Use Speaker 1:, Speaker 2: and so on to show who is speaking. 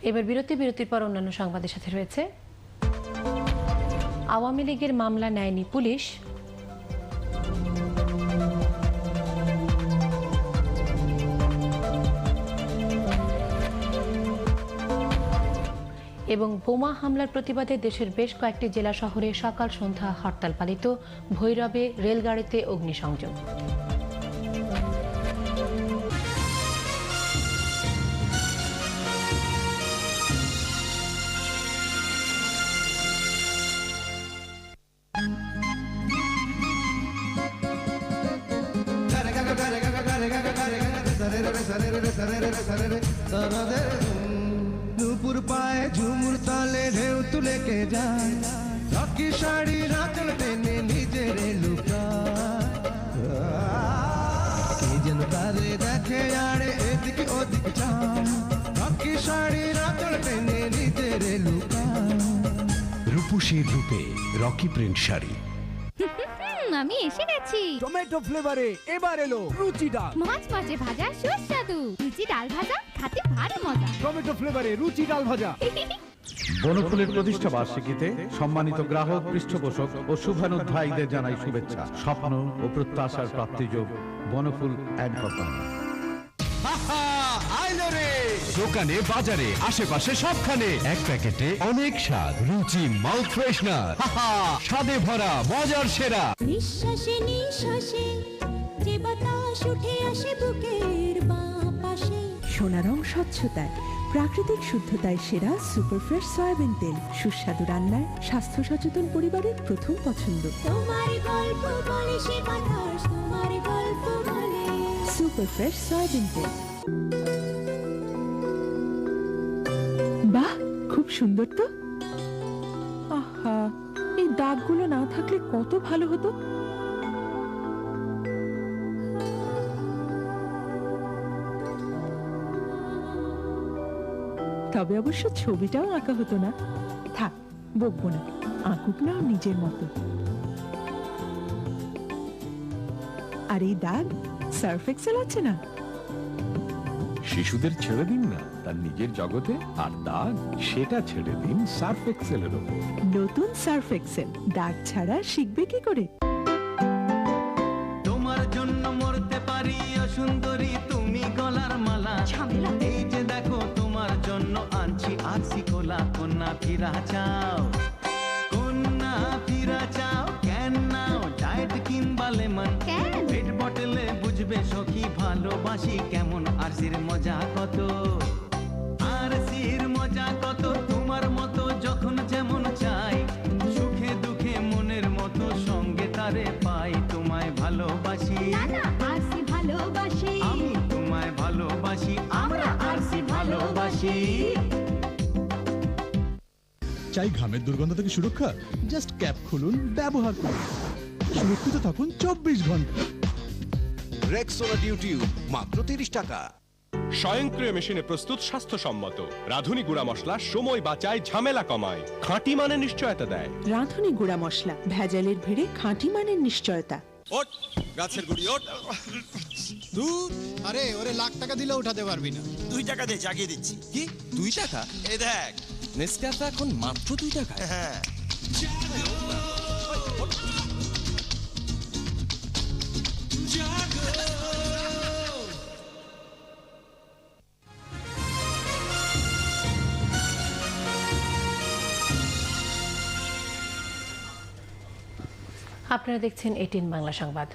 Speaker 1: এবার বিরতির পর অন্যান্য সংবাদের সাথে রয়েছে আওয়ামী লীগের মামলা নেয়নি পুলিশ, এবং বোমা হামলার প্রতিবাদে দেশের বেশ কয়েকটি জেলা শহরে সকাল সন্ধ্যা হরতাল পালিত, ভৈরবে রেলগাড়িতে অগ্নিসংযোগ।
Speaker 2: নুপুর পায়ে ঝুমুর তালে ঢেউ তুলে কে যায়, রকি শাড়ি রাতল টেনে নিজের লুকায়, যেন তারে দেখে আড়ে এদিকে ওদিকে চায়, রকি শাড়ি রাতল টেনে নিজের লুকায়।
Speaker 3: রূপসী রূপে রকি প্রিন্ট শাড়ি।
Speaker 4: আমি এসে গেছি।
Speaker 5: টমেটো ফ্লেভারে এবার এলো রুচি ডাল,
Speaker 4: মাছ মাঝে ভাজা সুস্বাদু, রুচি ডাল ভাজা খেতে ভারী মজা।
Speaker 5: টমেটো ফ্লেভারে রুচি ডাল ভাজা।
Speaker 6: বনফুলের প্রতিষ্ঠা বার্ষিকীতে সম্মানিত গ্রাহক, পৃষ্ঠপোষক ও শুভানুধ্যায়ীদের জানাই শুভেচ্ছা। স্বপ্ন ও প্রত্যাশার প্রাপ্তিযোগ বনফুল অ্যান্ড কোম্পানি।
Speaker 3: দোকানে, বাজারে, আশেপাশে সবখানে এক প্যাকেটে অনেক স্বাদ, রুচি, মাউথ ফ্রেশনার, স্বাদে ভরা, মজার সেরা।
Speaker 7: নিঃশ্বাসে নিঃশ্বাসে যে বাতাস উঠে আসে বুকের বাঁ পাশে।
Speaker 8: সোনারং স্বচ্ছতায়, প্রাকৃতিক শুদ্ধতায় সেরা সুপার ফ্রেশ সয়াবিন তেল, সুস্বাদু রান্নায়, স্বাস্থ্য সচেতন পরিবারের প্রথম পছন্দ।
Speaker 7: তোমার গল্প বলে সে বাতাস, তোমার গল্প বলে
Speaker 8: সুপার ফ্রেশ সয়াবিন তেল। বাহ, খুব সুন্দর তো। আহা, এই দাগগুলো না থাকলে কত ভালো হতো। তবে অবশ্য ছবিটাও আঁকা হতো না। থাক, বকবো না, আঁকুক না নিজের মতো। আর এই দাগ সার্ফ এক্সেল আছে না।
Speaker 9: শিশুদের ছেড়ে দিন না তার নিজের জগতে, আর দাগ সেটা ছেড়ে দিন সার্ফ এক্সেলের উপর।
Speaker 8: নতুন সার্ফ এক্সেল, দাগ ছাড়া শিখবে কি করে।
Speaker 2: তোমার জন্য মরতে পারি সুন্দরী, তুমি গলার মালা। এই যে দেখো তোমার জন্য আনছি আরসি কোলা। কন্যা ফিরা চাও, কন্যা ফিরা চাও, কেন নাও ডায়েট কিংবা লেমন। পেট বটলে বুঝবে সখী ভালোবাসি কেমন। আরসির মজা কত, আরসির মজা কত। তোমার মতো যখন যেমন চাই, সুখে দুঃখে মনের মতো সঙ্গে তারে পাই। তোমায় ভালোবাসি,
Speaker 7: আরসি ভালোবাসি,
Speaker 2: আমি তোমায় ভালোবাসি, আমরা আরসি ভালোবাসি।
Speaker 10: চাই ঘামের দুর্গন্ধ থেকে সুরক্ষা? জাস্ট ক্যাপ খুলুন, ব্যবহার করুন, সুরক্ষিত থাকুন 24 ঘন্টা।
Speaker 3: রেক্সোনা ডিউটিউব মাত্র 30 টাকা।
Speaker 11: স্বয়ংক্রিয় মেশিনে প্রস্তুত স্বাস্থ্যসম্মত রাঁধুনি গুঁড়া মশলা, সময় বাঁচায়, ঝামেলা কমায়, খাঁটি মানের নিশ্চয়তা দেয়।
Speaker 8: রাঁধুনি গুঁড়া মশলা, ভেজালের ভিড়ে খাঁটি মানের নিশ্চয়তা।
Speaker 12: ওঠ, গাছের গুড়ি ওঠ। দূর, আরে ওরে লাখ টাকা দিলে উঠাতে পারবি না।
Speaker 13: 2 টাকা দে, জাগিয়ে দিচ্ছি।
Speaker 12: কি 2 টাকা?
Speaker 13: এই দেখ,
Speaker 12: নেসক্যাফে এখন মাত্র 2 টাকা।
Speaker 13: হ্যাঁ।
Speaker 1: আপনারা দেখছেন 18 বাংলা সংবাদ।